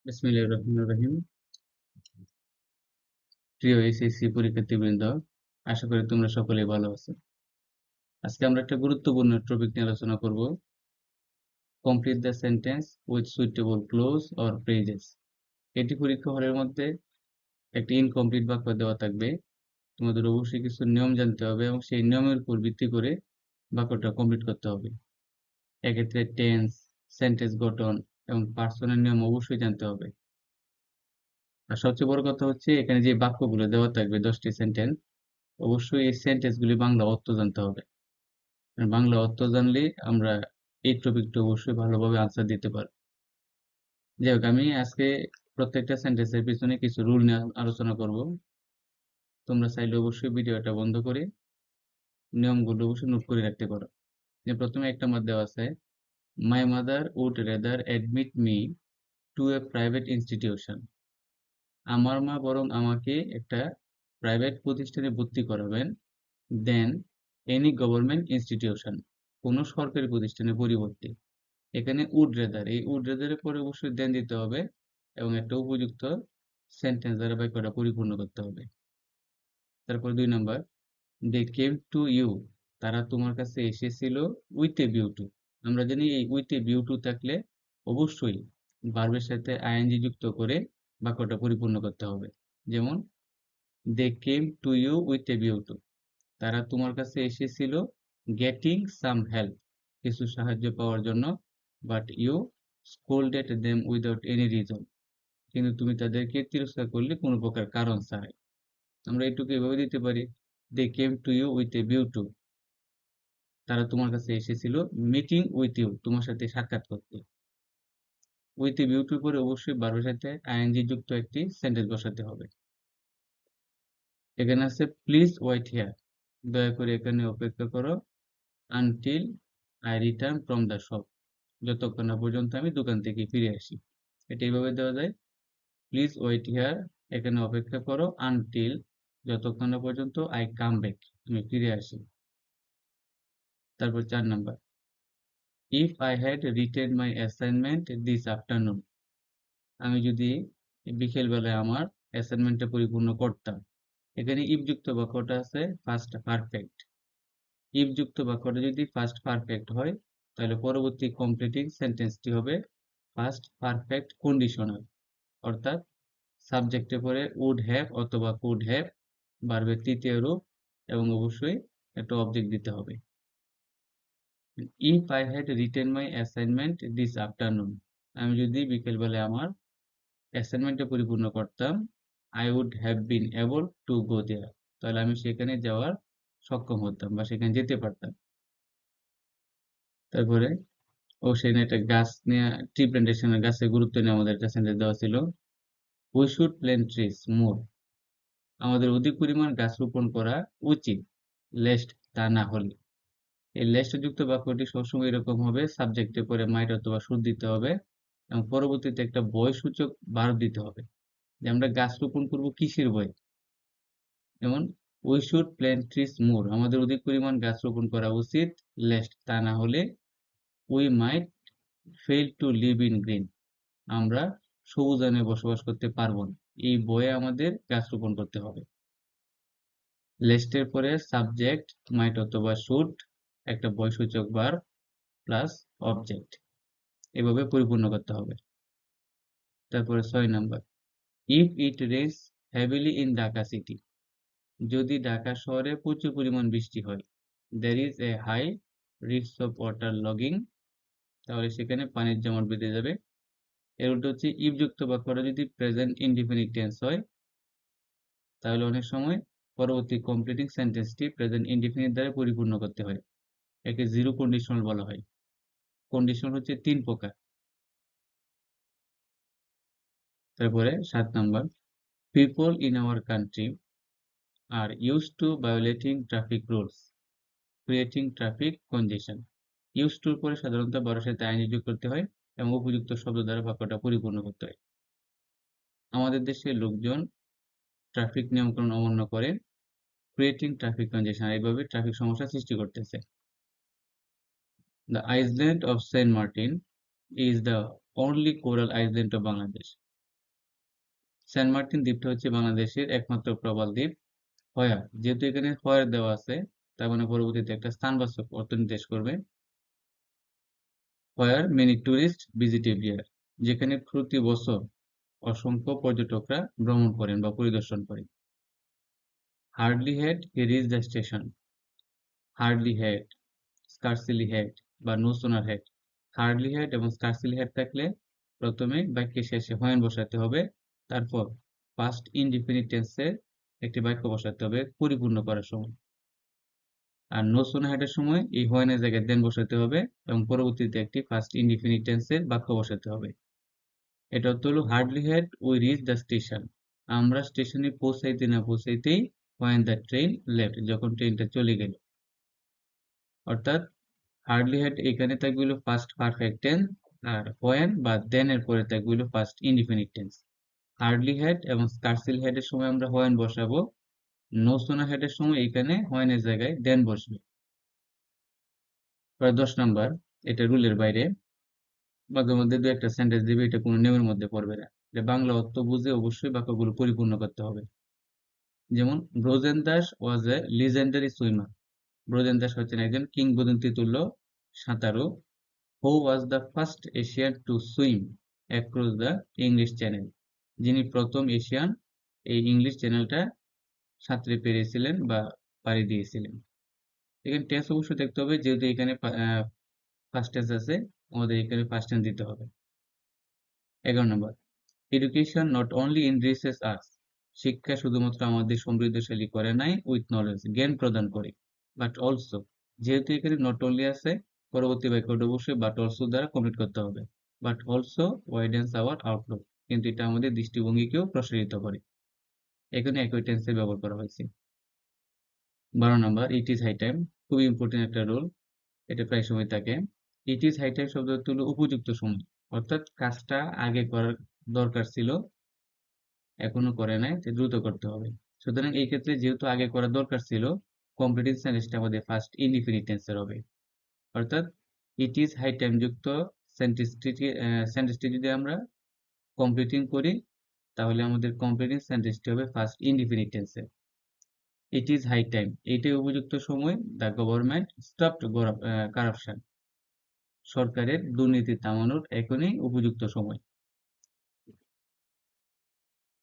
বিসমিল্লাহির রহমানির রহিম। প্রিয় এইচএসসি পরীক্ষার্থীবৃন্দ, আশা করি তোমরা সকলেই ভালো আছো। আজকে আমরা একটা গুরুত্বপূর্ণ টপিক নিয়ে আলোচনা করব, complete the sentence with suitable close or phrases. এটি পরীক্ষা হলের মধ্যে একটি ইনকমপ্লিট বাক্য দেওয়া থাকবে। তোমাদের অবশ্যই কিছু নিয়ম জানতে হবে এবং সেই নিয়মের উপর ভিত্তি করে বাক্যটা কমপ্লিট করতে হবে। এক্ষেত্রে টেন্স, সেন্টেন্স গঠন এবং পার্সনের নিয়ম অবশ্যই জানতে হবে। আর সবচেয়ে বড় কথা হচ্ছে, এখানে যে বাক্যগুলো দেওয়া থাকবে 10টি সেন্টেন্স, অবশ্যই এই সেন্টেন্সগুলি বাংলা অর্থ জানতে হবে। বাংলা অর্থ জানলে আমরা এই টপিকটা অবশ্যই ভালোভাবে আনসার দিতে পারবো। যাই হোক, আমি আজকে প্রত্যেকটা সেন্টেন্সের পিছনে কিছু রুল নিয়ে আলোচনা করব। তোমরা চাইলে অবশ্যই ভিডিওটা বন্ধ করে নিয়মগুলো অবশ্যই নোট করে রাখতে পারো। যে প্রথমে একটা মধ্যে দেওয়া আছে, my mother would rather admit me to a private institution. আমার মা বরং আমাকে একটা প্রাইভেট প্রতিষ্ঠানে ভর্তি করাবেন দেন এনি গভর্নমেন্ট ইনস্টিটিউশন, কোনো সরকারি প্রতিষ্ঠানের পরিবর্তে। এখানে উড রেদার, এই উড রেদারের পরে অবশ্যই দেন দিতে হবে এবং একটা উপযুক্ত সেন্টেন্স দ্বারা বাক্যটা পরিপূর্ণ করতে হবে। তারপর 2 number, they came to you, তারা তোমার কাছে এসেছিল উইথ এ ভিউ টু। আমরা জানি এই উইথ এ ভিউ টু থাকলে অবশ্যই ভার্বের সাথে আইএনজি যুক্ত করে বাক্যটা পরিপূর্ণ করতে হবে। যেমন, they came to you with a view to, তারা তোমার কাছে এসেছিল গেটিং সাম হেল্প, কিছু সাহায্য পাওয়ার জন্য, but you scolded them without any reason, কিন্তু তুমি তাদেরকে তিরস্কার করলে কোনো প্রকার কারণ ছাড়াই। আমরা এটুকু এভাবে দিতে পারি, they came to you with a view to, তারা তোমার কাছে এসেছিল মিটিং উইথ ইউ, তোমার সাথে সাক্ষাৎ করতে। উইথ এ ভিউ টু পরে অবশ্যই ভার্বের সাথে আইএনজি যুক্ত একটি সেন্টেন্স বসাতে হবে। এখানে আছে প্লিজ ওয়েট হিয়ার, দয়া করে এখানে অপেক্ষা করো, until I return from the shop, যতক্ষণ না পর্যন্ত আমি দোকান থেকে ফিরে আসি। এটা এইভাবে দেওয়া যায়, প্লিজ ওয়েট হিয়ার, এখানে অপেক্ষা করো, আনটিল, যতক্ষণ না পর্যন্ত আই কাম ব্যাক, আমি ফিরে আসি। তারপর 4 number, if I had written my assignment this afternoon, আমি যদি বিকেল বেলায় আমার অ্যাসাইনমেন্টটা পরিপূর্ণ করতাম। এখানে ইফ যুক্ত বাক্যটা আছে ফার্স্ট পারফেক্ট। ইফ যুক্ত বাক্যটা যদি ফার্স্ট পারফেক্ট হয়, তাহলে পরবর্তী কমপ্লিটিং সেন্টেন্সটি হবে ফার্স্ট পারফেক্ট কন্ডিশনাল, অর্থাৎ সাবজেক্টে পরে উড হ্যাভ অথবা কুড হ্যাভ, ভার্বের তৃতীয় রূপ, এবং অবশ্যই একটা অবজেক্ট দিতে হবে। If I had written my assignment this afternoon, আমি যদি বিকেলবেলায় আমার অ্যাসাইনমেন্টটা পরিপূর্ণ করতাম, I would have been able to go there, তাহলে আমি সেখানে যাওয়ার সক্ষম হতাম বা সেখানে যেতে পারতাম। তারপরে সেখানে একটা গাছ নিয়ে, ট্রি প্ল্যান্টেশনের গাছের গুরুত্ব নিয়ে আমাদের একটা সেন্টেন্স দেওয়া ছিল, উই শুড প্ল্যান্ট ট্রিজ মোর, আমাদের অধিক পরিমাণ গাছ রোপণ করা উচিত, লেস্ট, তা না হলে। এই লেস্ট যুক্ত বাক্যটি সবসময় এরকম হবে, সাবজেক্টে পরে মাইট অথবা শুড দিতে হবে এবং পরবর্তীতে একটা বয়সূচক ভার্ব দিতে হবে। যে আমরা গাছ রোপণ করব কিসের বয়ে, যেমন উই শুড প্ল্যান্ট ট্রিজ মোর, আমাদের অধিক পরিমাণ গাছ রোপণ করা উচিত, লেস্ট, তা না হলে, we might fail to live in green, আমরা সবুজায়নে বসবাস করতে পারবো না। এই বয়ে আমাদের গাছ রোপণ করতে হবে। লেস্টের পরে সাবজেক্ট মাইট অথবা শুড, একটা বয়সূচক ভার্ব প্লাস অবজেক্ট, এভাবে পরিপূর্ণ করতে হবে। তারপরে 6 number, if it rains heavily in Dhaka city, যদি ঢাকা শহরে প্রচুর পরিমাণ বৃষ্টি হয়, there is a high risk of water logging, তাহলে সেখানে পানির জমাট বেঁধে যাবে। এর উল্টো হচ্ছে, ইফ যুক্ত বাক্যটা যদি প্রেজেন্ট ইনডিফিনিট টেন্স হয়, তাহলে অনেক সময় পরবর্তী কমপ্লিটিং সেন্টেন্সটি প্রেজেন্ট ইনডিফিনিট দ্বারা পরিপূর্ণ করতে হয়। একে জিরো কন্ডিশনাল বলা হয়। কন্ডিশনাল হচ্ছে 3 প্রকার। তারপরে 7 number, people in our country are used to violating traffic rules creating traffic congestion. Used টুর পরে সাধারণত বড় সাথে আইনজি যোগ করতে হয় এবং উপযুক্ত শব্দ দ্বারা বাক্যটা পরিপূর্ণ করতে হয়। আমাদের দেশের লোকজন ট্রাফিক নিয়মকানুন অমান্য করে ক্রিয়েটিং ট্রাফিক কনজেশন, এইভাবে ট্রাফিক সমস্যা সৃষ্টি করতেছে। The island of Saint Martin is the only coral island of Bangladesh. Saint Martin দ্বীপটা হচ্ছে বাংলাদেশের একমাত্র প্রবাল দ্বীপ। হোয়ার, যেহেতু এখানে হোয়ার দেওয়া আছে, তার মানে পরবর্তীতে একটা স্থানবাচক অর্থ নির্দেশ করবে। Where many tourist visit every year, যেখানে প্রতি বছর অসংখ্য পর্যটকরা ভ্রমণ করেন বা পরিদর্শন করেন। Hardly had he reach the station, hardly had, scarcely had বা no sooner had. Hardly had এবং স্কার্সিলি হ্যাড থাকলে প্রথমে বাক্যের শেষে হোয়েন বসাতে হবে, তারপর পাস্ট ইনডিফিনিট টেন্সের একটি বাক্য বসাতে হবে পরিপূর্ণ করার সময়। আর নো সোনার হ্যাডের সময় এই হোয়েনের জায়গায় দেন বসাতে হবে এবং পরবর্তীতে একটি ফার্স্ট ইনডিফিনিট টেন্সের বাক্য বসাতে হবে। এটা হলো hardly had we reach the station, আমরা স্টেশনে পৌঁছাইতে না পৌঁছাইতেই হোয়েন দ্য ট্রেন লেফট, যখন ট্রেনটা চলে গেল। অর্থাৎ হার্ডলি হ্যাড এখানে থাকবে হলো ফার্স্ট পারফেক্ট টেন্স, আর হোয়েন বা দেন এর পরে থাকবে হলো first indefinite tense. Hardly had এবং স্কার্সিল হেড এর সময় আমরা হোয়েন বসাবো, নো সোনার হেড এর সময় এখানে হোয়েনের জায়গায় দেন বসবে। 10 নাম্বার, এটা রুলের বাইরে, বাক্যের মধ্যে দু একটা সেন্টেন্স দিবে, এটা কোনো নিয়মের মধ্যে পড়বে না। এটা বাংলা অর্থ বুঝে অবশ্যই বাক্যগুলো পরিপূর্ণ করতে হবে। যেমন Brojen Das was a legendary swimmer, Brojen Das হচ্ছেন একজন কিংবদন্তি তুল্য সাঁতারু। Who was the first Asian to swim across the English Channel, যিনি প্রথম এশিয়ান এই ইংলিশ চ্যানেলটা সাঁতরে পেরেছিলেন বা পাড়ি দিয়েছিলেন। এখানে টেন্স অবশ্যই দেখতে হবে, যেহেতু এখানে ফার্স্ট টেন্স আছে, আমাদের এখানে ফার্স্ট টেন্স দিতে হবে। 11 নম্বর, এডুকেশন নট অনলি এনরিচেস আস, শিক্ষা শুধুমাত্র আমাদের সমৃদ্ধশালী করে নাই উইথ নলেজ, জ্ঞান প্রদান করে, বাট অলসো, যেহেতু এখানে নট অনলি আছে, পরবর্তী বাক্যটা অবশ্যই বাট অলসো দ্বারা কমপ্লিট করতে হবে। বাট অলসো ওয়াইডেন্স আওয়ার আউটলুক, কিন্তু এটা আমাদের দৃষ্টিভঙ্গিকেও প্রসারিত করে। এখানে একই টেন্সের ব্যবহার করা হয়েছে। 12 নম্বর, ইট ইজ হাই টাইম, খুবই ইম্পর্টেন্ট একটা রুল, এটা প্রায় সময় থাকে। ইট ইজ হাই টাইম শব্দ হলো উপযুক্ত সময়, অর্থাৎ কাজটা আগে করার দরকার ছিল, এখনো করে নাই, তো দ্রুত করতে হবে। সুতরাং এই ক্ষেত্রে যেহেতু আগে করা দরকার ছিল, কমপ্লিটিং সেন্টেন্সটা আমাদের ফার্স্ট ইনডিফিনিট টেন্সের হবে। অর্থাৎ ইট ইজ হাই টাইম যুক্ত সেন্টেন্সটি যদি আমরা কমপ্লিটিং করি, তাহলে আমাদের কমপ্লিটিং সেন্টেন্সটি হবে ফার্স্ট ইনডিফিনিট টেন্সের। ইট ইজ হাই টাইম, এটাই উপযুক্ত সময়, দ্য গভর্নমেন্ট স্টপড কারাপশন, সরকারের দুর্নীতি থামানোর এখনই উপযুক্ত সময়।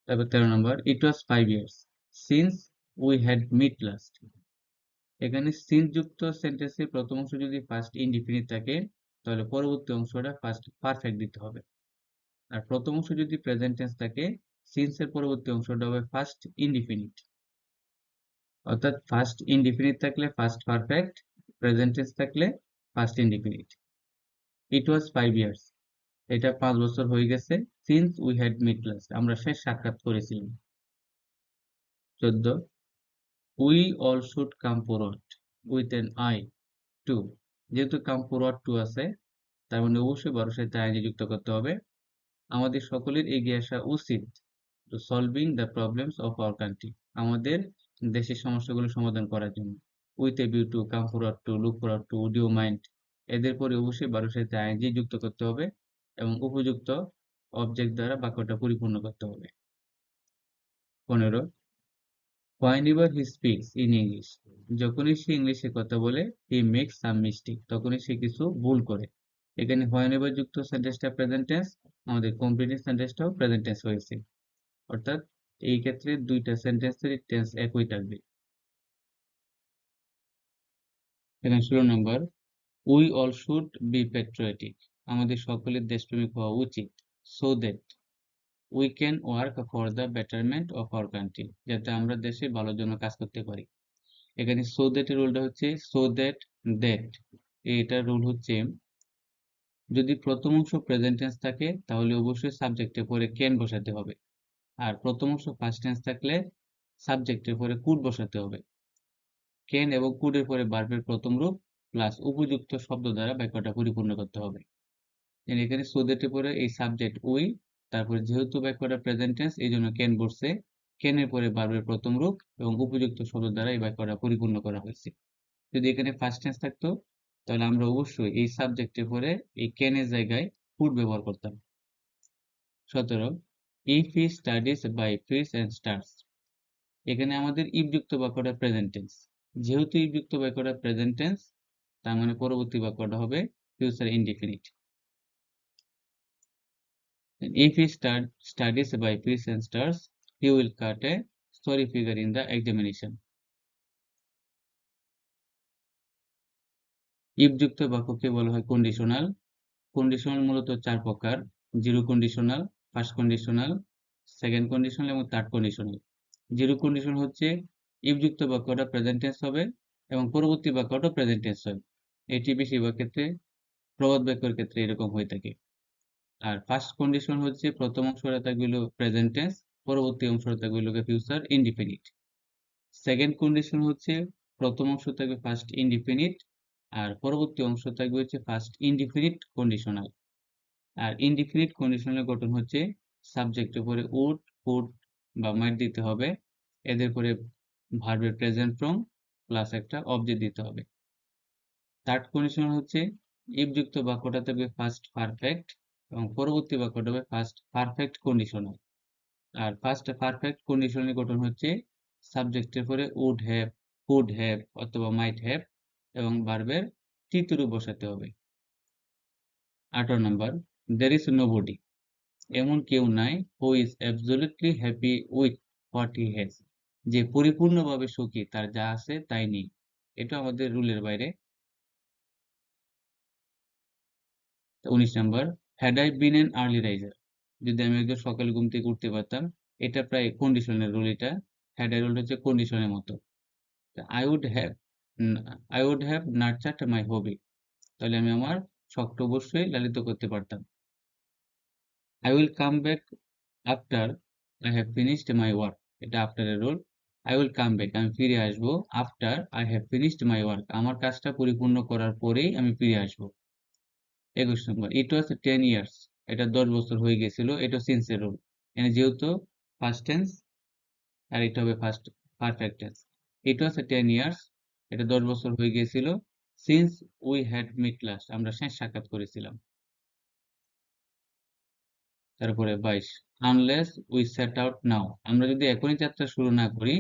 তারপর 13 number, it was 5 years since we had meet last, এখানে সিন্স যুক্ত সেন্টেন্সের প্রথম অংশ যদি ফার্স্ট ইনডিফিনিট থাকে, তাহলে পরবর্তী অংশটা ফার্স্ট পারফেক্ট দিতে হবে। আর প্রথম অংশ যদি প্রেজেন্ট টেন্স থাকে, সিন্স এর পরবর্তী অংশটা হবে ফার্স্ট ইনডিফিনিট। অর্থাৎ ফার্স্ট ইনডিফিনিট থাকলে ফার্স্ট পারফেক্ট, প্রেজেন্ট টেন্স থাকলে first indefinite. It was 5 years, এটা 5 বছর হয়ে গেছে, since we had meet last, আমরা শেষ সাক্ষাৎ করেছিলাম। 14, we all should come forward with an eye to, যেহেতু কাম ফরওয়ার্ড টু আছে, তার মানে অবশ্যই বড় সাথে আইনি যুক্ত করতে হবে। আমাদের সকলের এগিয়ে আসা উচিত to solving the problems of our country, আমাদের দেশের সমস্যাগুলো সমাধান করার জন্য। With a view to, come forward to, look forward to, would you mind, এদের পরে অবশ্যই বারোর সাথে আইনজি যুক্ত করতে হবে এবং উপযুক্ত অবজেক্ট দ্বারা বাক্যটা পরিপূর্ণ করতে হবে। 15, whenever he speaks in English, যখনই সে ইংলিশে কথা বলে, he makes some mistake, তখনই সে কিছু ভুল করে। এখানে whenever যুক্ত সেন্টেন্সটা প্রেজেন্ট টেন্স, আমাদের কমপ্লিটিং সেন্টেন্সটাও প্রেজেন্ট টেন্স হয়েছে। অর্থাৎ এই ক্ষেত্রে দুইটা সেন্টেন্সের টেন্স একই থাকবে। এখানে 16 নম্বর, we all should be patriotic, আমাদের সকলের দেশপ্রেমিক হওয়া উচিত, so that we can work for the betterment of our country, যাতে আমরা দেশের ভালোর জন্য কাজ করতে পারি। এখানে সো দ্যাট এর রুলটা হচ্ছে সো দ্যাট দ্যাট, এটার রুল হচ্ছে যদি প্রথম অংশ প্রেজেন্ট টেন্স থাকে, তাহলে অবশ্যই সাবজেক্টের পরে ক্যান বসাতে হবে, আর প্রথম অংশ পাস্ট টেন্স থাকলে সাবজেক্টের পরে কুড বসাতে হবে। ক্যান এবং কুড এর পরে ভার্বের প্রথম রূপ প্লাস উপযুক্ত শব্দ দ্বারা বাক্যটা পরিপূর্ণ করতে হবে। এখানে সো দ্যাট এর পরে এই সাবজেক্ট উই, তারপরে যেহেতু বাক্যটা প্রেজেন্ট টেন্স, এই জন্য ক্যান বসছে, ক্যান এর পরে ভার্বের প্রথম রূপ এবং উপযুক্ত শব্দ দ্বারা এই বাক্যটা পরিপূর্ণ করা হয়েছে। যদি এখানে ফার্স্ট টেন্স থাকতো, তাহলে আমরা অবশ্যই এই সাবজেক্টের পরে এই ক্যান এর জায়গায় কুড ব্যবহার করতাম। 17, if he studies by fits and starts. এখানে আমাদের ইফ যুক্ত বাক্যটা প্রেজেন্ট টেন্স। যেহেতু ইফ যুক্ত বাক্যটা প্রেজেন্ট টেন্স, তার মানে পরবর্তী বাক্যটা হবে future indefinite. If he studies by fits and starts, he will cut a story figure in the examination. If যুক্ত বাক্যকে বলা হয় কন্ডিশনাল। কন্ডিশনাল মূলত চার প্রকার: zero conditional, first conditional, second conditional এবং থার্ড কন্ডিশনাল। জিরো কন্ডিশন হচ্ছে if যুক্ত বাক্যটা প্রেজেন্ট টেন্স হবে এবং পরবর্তী বাক্যটা প্রেজেন্ট টেন্স হবে। এটি বেশিরভাগ ক্ষেত্রে প্রবাদ বাক্যের ক্ষেত্রে এরকম হয়ে থাকে। আর ফার্স্ট কন্ডিশন হচ্ছে প্রথম অংশটা থাকবে হলো প্রেজেন্ট টেন্স, পরবর্তী অংশটা থাকবে হলো ফিউচার ইনডিফিনিট। সেকেন্ড কন্ডিশন হচ্ছে প্রথম অংশ থাকবে ফার্স্ট ইনডিফিনিট আর পরবর্তী অংশ থাকবে হচ্ছে ফার্স্ট ইনডিফিনিট কন্ডিশনাল। আর ইনডিফিনিট কন্ডিশনালের গঠন হচ্ছে সাবজেক্টের পরে উড, কুড বা মাইট দিতে হবে, এদের পরে ভার্বের প্রেজেন্ট ফর্ম প্লাস একটা অবজেক্ট দিতে হবে। থার্ড কন্ডিশনাল হচ্ছে ইফ যুক্ত বাক্যটা থাকবে ফার্স্ট পারফেক্ট এবং পরবর্তী বাক্যটা হবে ফার্স্ট পারফেক্ট কন্ডিশনাল। আর ফার্স্ট পারফেক্ট কন্ডিশনের গঠন হচ্ছে সাবজেক্টের পরে উড হ্যাভ, কুড হ্যাভ অথবা মাইট হ্যাভ এবং ভার্বের তৃতীয় রূপ বসাতে হবে। 18 নাম্বার, there is nobody, এমন কেউ নাই who is absolutely happy with what he has, যে পরিপূর্ণভাবে সুখী তার যা আছে তাই নেই। এটা আমাদের রুলের বাইরে। 19 number, had I been an early riser, যদি আমি একদম সকালে ঘুম থেকে উঠতে পারতাম। এটা প্রায় কন্ডিশনের রুল। এটা had I রুলটা হচ্ছে কন্ডিশনের মতো। I would have I would have nurtured my hobby, তাহলে আমি আমার শখটা অবশ্যই লালিত করতে পারতাম। I will come back after I have finished my work, এটা after এর role. I will come back, আমি ফিরে আসবো after I have finished my work, আমার কাজটা পরিপূর্ণ করার পরেই আমি ফিরে আসবো। 21 নম্বর, it was 10 years, এটা 10 বছর হয়ে গেছিল, এটা since এর রোল। এখানে যেহেতু ফার্স্ট টেন্স আর এটা হবে first perfect tense. It was 10 years, এটা 10 বছর হয়ে গিয়েছিল since we had met last, আমরা শেষ সাক্ষাৎ করেছিলাম। তারপরে 22, unless we set out now, আমরা যদি এখনই যাত্রা শুরু না করি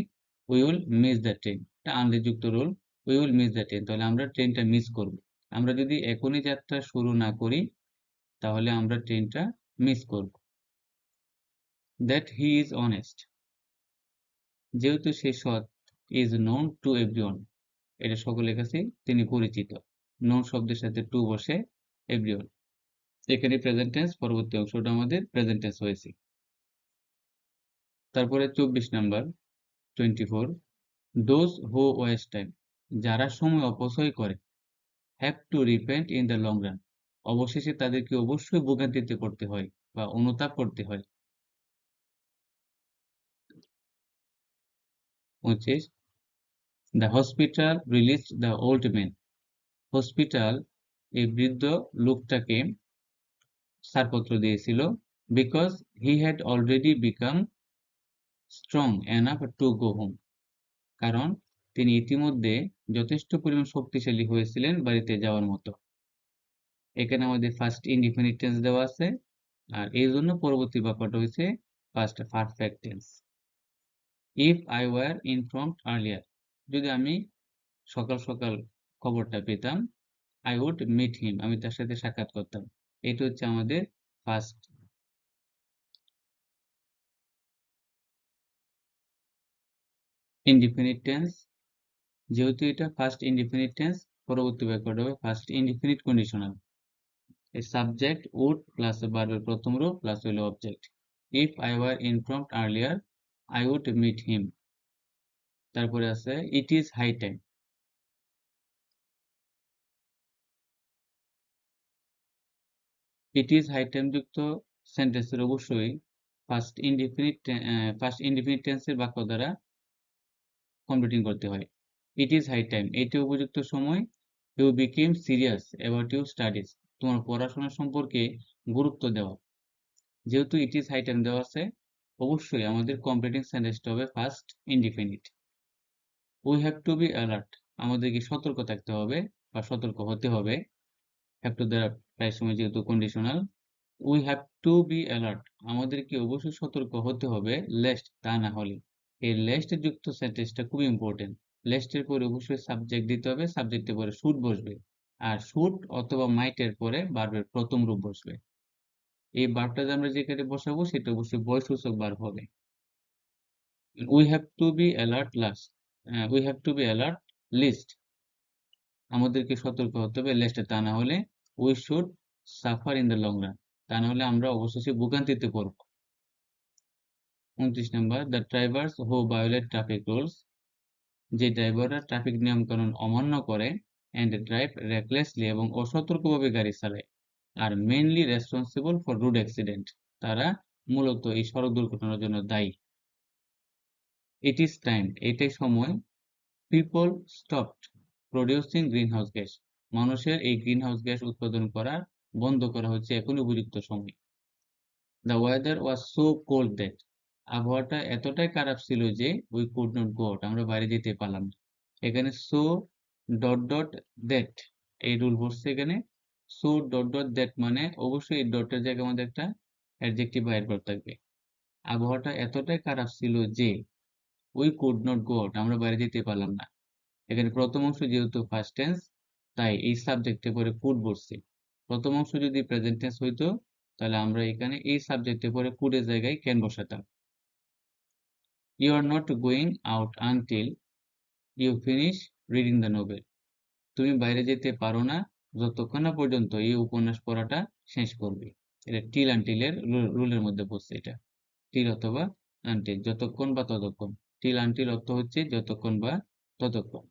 we will miss the train, এটা unless যুক্ত rule. we will miss the train, তাহলে আমরা ট্রেনটা মিস করব। আমরা যদি এখনই যাত্রা শুরু না করি তাহলে আমরা ট্রেনটা মিস করব। that he is honest, যেহেতু সে সৎ, is known to everyone, এটা সকলের কাছে তিনি পরিচিত। known শব্দের সাথে to বসে everyone, এখানে প্রেজেন্ট টেন্স, পরবর্তী অংশটা আমাদের প্রেজেন্ট টেন্স হয়েছে। তারপরে 24 number 24, those who waste time, যারা সময় অপচয় করে, have to repent in the long run, অবশেষে তাদেরকে অবশ্যই ভোগান্তিতে পড়তে হয় বা অনুতাপ করতে হয়। 25, the hospital released the old man, hospital এই বৃদ্ধ লোকটাকে ছাড়পত্র দিয়েছিল because he had already become strong enough to go home, কারণ তিনি ইতিমধ্যে যথেষ্ট পরিমাণ শক্তিশালী হয়েছিলেন বাড়িতে যাওয়ার মতো। এখানে আমাদের ফার্স্ট ইনডিফিনিট টেন্স দেওয়া আছে আর এই জন্য পরবর্তী বাক্যটা হচ্ছে first perfect tense. If I were informed earlier, যদি আমি সকাল সকাল খবরটা পেতাম, আই উড মিট হিম, আমি তার সাথে সাক্ষাৎ করতাম। এটা হচ্ছে আমাদের ফার্স্ট ইনডিফিনিট টেন্স। যেহেতু এটা ফার্স্ট ইনডিফিনিট টেন্স, পরবর্তী বাক্যটা হবে ফার্স্ট ইনডিফিনিট কন্ডিশনাল। এই সাবজেক্ট উড প্লাস ভার্বের প্রথম রূপ প্লাস হলো object. If I were informed earlier I would meet him. তারপরে আছে it is high time. It is high time যুক্ত সেন্টেন্সের অবশ্যই ফার্স্ট ইনডিফিনিট টেন্সের বাক্য দ্বারা কমপ্লিটিং করতে হয়। ইট ইজ হাই টাইম, এটি উপযুক্ত সময়। You became serious about your studies, তোমার পড়াশোনা সম্পর্কে গুরুত্ব দেওয়া। যেহেতু ইট ইজ হাই টাইম দেওয়া আছে, অবশ্যই আমাদের কমপ্লিটিং সেন্টেন্সটা হবে first indefinite. We have to be alert, আমাদেরকে সতর্ক থাকতে হবে বা সতর্ক হতে হবে। হ্যাভ টু দ্বারা প্রায় সময় যেহেতু conditional. We have to be alert, আমাদেরকে অবশ্যই সতর্ক হতে হবে, লেস্ট তা না হলে। এই লেস্ট যুক্ত সেন্টেন্সটা খুব ইম্পর্টেন্ট। লেস্টের পরে অবশ্যই সাবজেক্ট দিতে হবে, সাবজেক্টের পরে শুড বসবে, আর শুড অথবা মাইটের পরে ভার্বের প্রথম রূপ বসবে। এই ভার্বটা যে আমরা যেখানে বসাবো সেটা অবশ্যই বয়সূচক ভার্ব হবে। We have to be alert last, we have to be alert least, আমাদেরকে সতর্ক হতে হবে লেস্টে, তা না হলে we should suffer in the long run, তা না হলে আমরা অবশেষে ভোগান্তিতে পড়ব। 29 number, the drivers who violate traffic rules, যে ড্রাইভাররা ট্রাফিক নিয়ম কানুন অমান্য করে অ্যান্ড ড্রাইভ রেকলেসলি এবং অসতর্কভাবে গাড়ি চালায় আর mainly responsible for road accident, তারা মূলত এই সড়ক দুর্ঘটনার জন্য দায়ী। ইট ইজ টাইম, এটাই সময়, people stopped producing greenhouse gas, মানুষের এই গ্রিনহাউস গ্যাস উৎপাদন করা বন্ধ করা হচ্ছে এখন উপযুক্ত সময়। The weather was so cold that, আবহাওয়াটা এতটাই খারাপ ছিল যে we could not go out, আমরা বাইরে যেতে পারলাম না। এখানে সো ডট ডট দ্যাট, এই রুল বসছে এখানে। সো ডট ডট দ্যাট মানে অবশ্যই এই ডটের জায়গায় আমাদের একটা অ্যাডজেক্টিভ বা অ্যাডভার্ব থাকবে। আবহাওয়াটা এতটাই খারাপ ছিল যে we could not go out, আমরা বাইরে যেতে পারলাম না। এখানে প্রথম অংশ যেহেতু ফার্স্ট টেন্স, তাই এই সাবজেক্টে পরে কুড বসছে। প্রথম অংশ যদি প্রেজেন্ট টেন্স হইতো তাহলে আমরা এখানে এই সাবজেক্টে পরে কুডের জায়গায় ক্যান বসাতাম। You are not going out until you finish reading the novel, তুমি বাইরে যেতে পারো না যতক্ষণ না পর্যন্ত এই উপন্যাস পড়াটা শেষ করবে। এটা টিল আনটিলের রুলের মধ্যে পড়ছে এটা। টিল অথবা আনটিল, যতক্ষণ বা ততক্ষণ। টিল আনটিল অর্থ হচ্ছে যতক্ষণ বা ততক্ষণ।